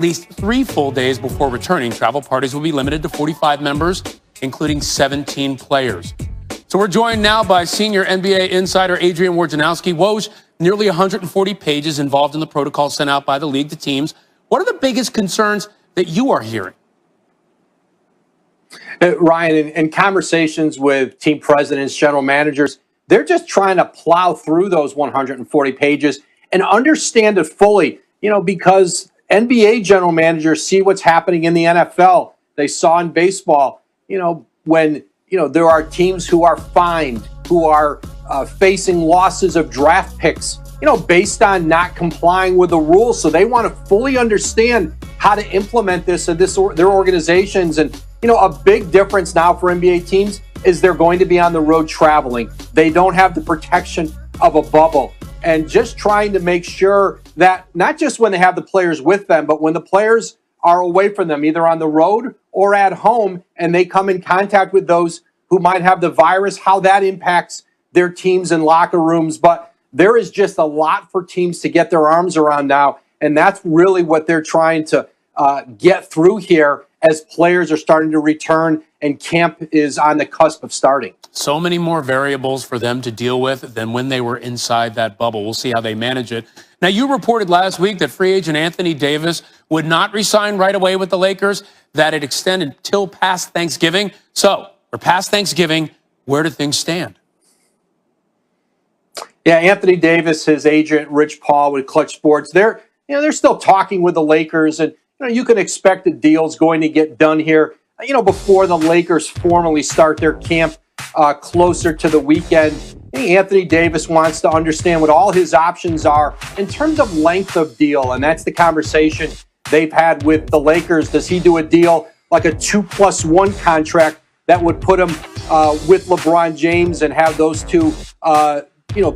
least 3 full days before returning. Travel parties will be limited to 45 members, including 17 players. So we're joined now by senior NBA insider Adrian Wojnarowski. Woj, nearly 140 pages involved in the protocol sent out by the league to teams. What are the biggest concerns that you are hearing? Ryan, in conversations with team presidents, general managers, they're just trying to plow through those 140 pages and understand it fully, because NBA general managers see what's happening in the NFL. They saw in baseball, when, there are teams who are fined, who are facing losses of draft picks, based on not complying with the rules. So they want to fully understand how to implement this in their organizations. And, a big difference now for NBA teams is they're going to be on the road traveling. They don't have the protection of a bubble. And just trying to make sure that not just when they have the players with them, but when the players are away from them, either on the road or at home, and they come in contact with those who might have the virus, how that impacts their teams and locker rooms. But there is just a lot for teams to get their arms around now. And that's really what they're trying to get through here as players are starting to return and camp is on the cusp of starting. So many more variables for them to deal with than when they were inside that bubble. We'll see how they manage it. Now, you reported last week that free agent Anthony Davis would not re-sign right away with the Lakers, that it extended until past Thanksgiving. So, we're past Thanksgiving. Where do things stand? Yeah, Anthony Davis, his agent, Rich Paul with Clutch Sports, they're still talking with the Lakers, and you can expect the deal's going to get done here, before the Lakers formally start their camp closer to the weekend. Anthony Davis wants to understand what all his options are in terms of length of deal, and that's the conversation they've had with the Lakers. Does he do a deal like a 2+1 contract that would put him with LeBron James and have those two,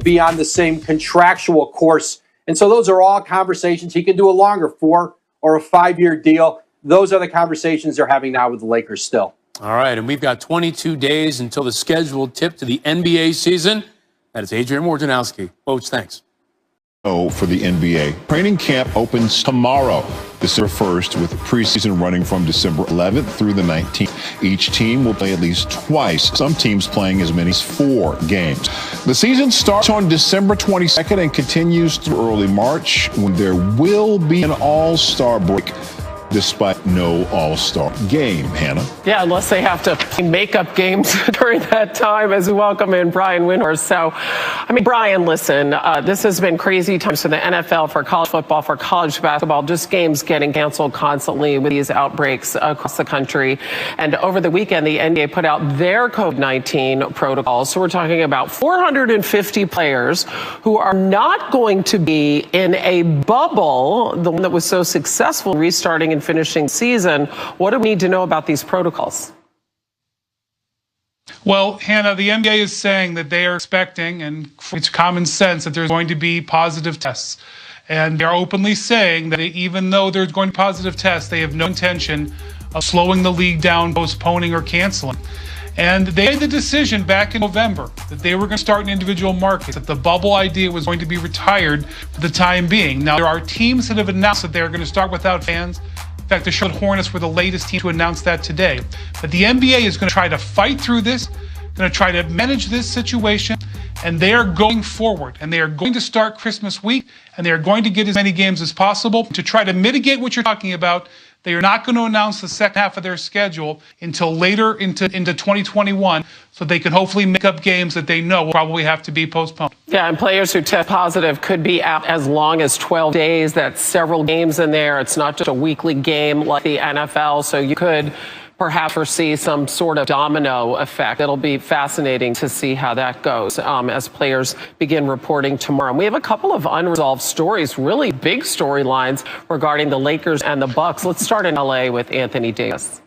be on the same contractual course? And so those are all conversations. He can do a longer 4 or a 5-year deal. Those are the conversations they're having now with the Lakers still. All right, and we've got 22 days until the scheduled tip to the NBA season. That is Adrian Wojnarowski. Woj, thanks. For the NBA. Training camp opens tomorrow, December 1st, with preseason running from December 11th through the 19th. Each team will play at least twice, some teams playing as many as 4 games. The season starts on December 22nd and continues through early March, when there will be an all-star break, despite no all-star game. Hannah? Yeah, unless they have to make up games during that time, as we welcome in Brian Windhorst. So, Brian, listen, this has been crazy times for the NFL, for college football, for college basketball, just games getting canceled constantly with these outbreaks across the country. And over the weekend, the NBA put out their COVID-19 protocols. So we're talking about 450 players who are not going to be in a bubble, the one that was so successful restarting and finishing season. What do we need to know about these protocols? Well, Hannah, the NBA is saying that they are expecting, and it's common sense, that there's going to be positive tests. And they're openly saying that even though there's going to be positive tests, they have no intention of slowing the league down, postponing, or canceling. And they made the decision back in November that they were going to start in individual markets, that the bubble idea was going to be retired for the time being. Now, there are teams that have announced that they're going to start without fans. In fact, the Charlotte Hornets were the latest team to announce that today. But the NBA is going to try to fight through this, going to try to manage this situation, and they are going forward. And they are going to start Christmas week, and they are going to get as many games as possible to try to mitigate what you're talking about. They are not going to announce the second half of their schedule until later into 2021, so they can hopefully make up games that they know will probably have to be postponed. Yeah, and players who test positive could be out as long as 12 days. That's several games in there. It's not just a weekly game like the NFL, so you could perhaps foresee some sort of domino effect. It'll be fascinating to see how that goes as players begin reporting tomorrow. And we have a couple of unresolved stories, really big storylines regarding the Lakers and the Bucks. Let's start in LA with Anthony Davis.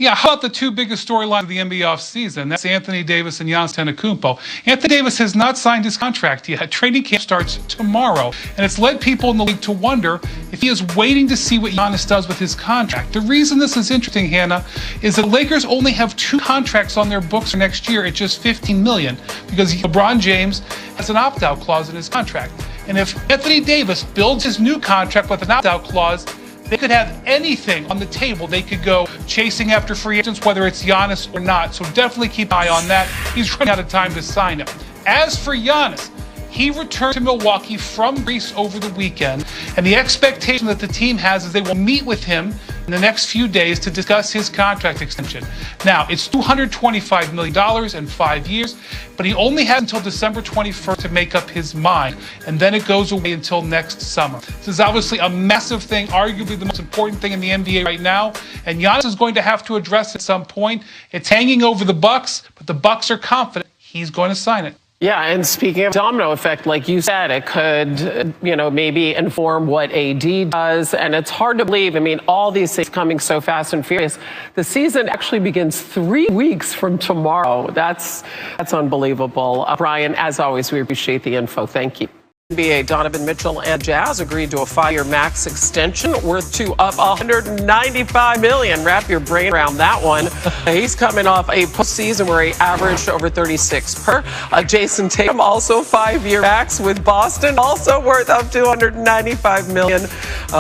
Yeah, how about the two biggest storylines of the NBA offseason? That's Anthony Davis and Giannis Antetokounmpo. Anthony Davis has not signed his contract yet. Training camp starts tomorrow, and it's led people in the league to wonder if he is waiting to see what Giannis does with his contract. The reason this is interesting, Hannah, is that the Lakers only have 2 contracts on their books for next year at just $15 million, because LeBron James has an opt-out clause in his contract. And if Anthony Davis builds his new contract with an opt-out clause, they could have anything on the table. They could go chasing after free agents, whether it's Giannis or not. So definitely keep an eye on that. He's running out of time to sign him. As for Giannis, he returned to Milwaukee from Greece over the weekend, and the expectation that the team has is they will meet with him in the next few days to discuss his contract extension. Now, it's $225 million in 5 years, but he only has until December 21st to make up his mind, and then it goes away until next summer. This is obviously a massive thing, arguably the most important thing in the NBA right now, and Giannis is going to have to address it at some point. It's hanging over the Bucks, but the Bucks are confident he's going to sign it. Yeah, and speaking of domino effect, like you said, it could, maybe inform what AD does. And it's hard to believe. I mean, all these things coming so fast and furious. The season actually begins 3 weeks from tomorrow. That's unbelievable. Brian, as always, we appreciate the info. Thank you. NBA Donovan Mitchell and Jazz agreed to a 5-year max extension worth to up $195 million. Wrap your brain around that one. He's coming off a postseason where he averaged over 36 per. Jason Tatum also 5-year max with Boston, also worth up to $195 million.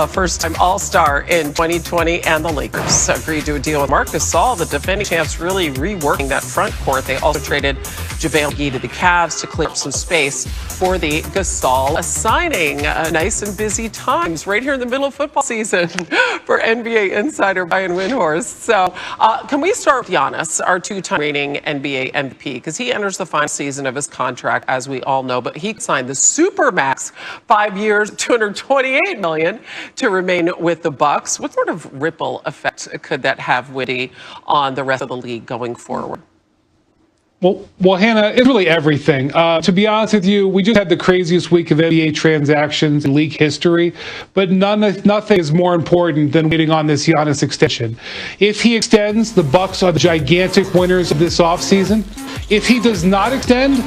First-time All-Star in 2020, and the Lakers agreed to a deal with Marc Gasol, the defending champs, really reworking that front court. They also traded JaVale McGee to the Cavs to clear up some space for the Gasol signing. Nice and busy times right here in the middle of football season for NBA insider Brian Windhorst. So can we start with Giannis, our 2-time reigning NBA MVP, because he enters the final season of his contract, as we all know, but he signed the Supermax 5 years, $228 million to remain with the Bucks. What sort of ripple effect could that have, Witty, on the rest of the league going forward? Well, Hannah, it's really everything. To be honest with you, we just had the craziest week of NBA transactions in league history, but nothing is more important than waiting on this Giannis extension. If he extends, the Bucks are the gigantic winners of this offseason. If he does not extend,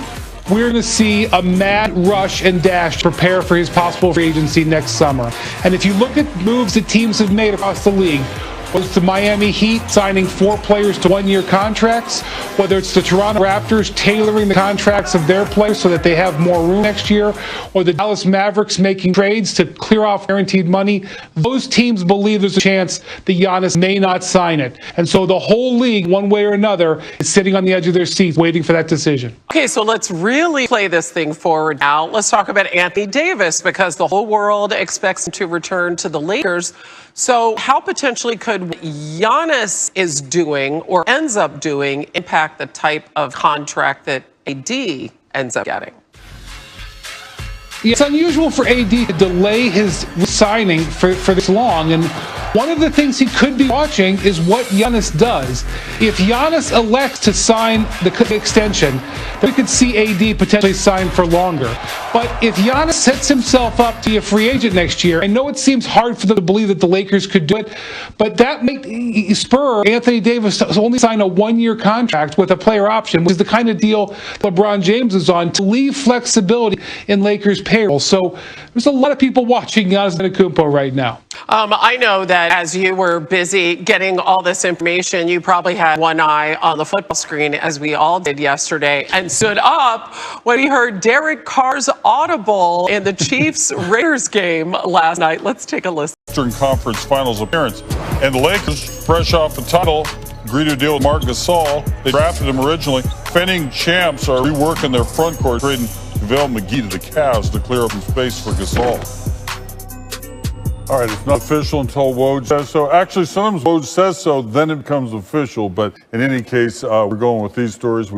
we're going to see a mad rush and dash to prepare for his possible free agency next summer. And if you look at moves that teams have made across the league, whether it's the Miami Heat signing 4 players to 1-year contracts, whether it's the Toronto Raptors tailoring the contracts of their players so that they have more room next year, or the Dallas Mavericks making trades to clear off guaranteed money, those teams believe there's a chance that Giannis may not sign it. And so the whole league, one way or another, is sitting on the edge of their seats waiting for that decision. Okay, so let's really play this thing forward now. Let's talk about Anthony Davis, because the whole world expects him to return to the Lakers. So how potentially could what Giannis is doing or ends up doing impact the type of contract that AD ends up getting? It's unusual for AD to delay his signing for this long, and one of the things he could be watching is what Giannis does. If Giannis elects to sign the extension, then we could see AD potentially sign for longer. But if Giannis sets himself up to be a free agent next year, I know it seems hard for them to believe that the Lakers could do it, but that may spur Anthony Davis to only sign a 1-year contract with a player option, which is the kind of deal LeBron James is on, to leave flexibility in Lakers payroll. So there's a lot of people watching Giannis Antetokounmpo right now. I know that as you were busy getting all this information, you probably had one eye on the football screen, as we all did yesterday, and stood up when we heard Derek Carr's audible in the Chiefs-Raiders game last night. Let's take a listen. Eastern Conference Finals appearance. And the Lakers, fresh off the title, agreed to a deal with Marc Gasol. They drafted him originally. Defending champs are reworking their front court, trading JaVale McGee to the Cavs to clear up some space for Gasol. All right, it's not official until Woj says so. Actually, sometimes Woj says so, then it becomes official. But in any case, we're going with these stories.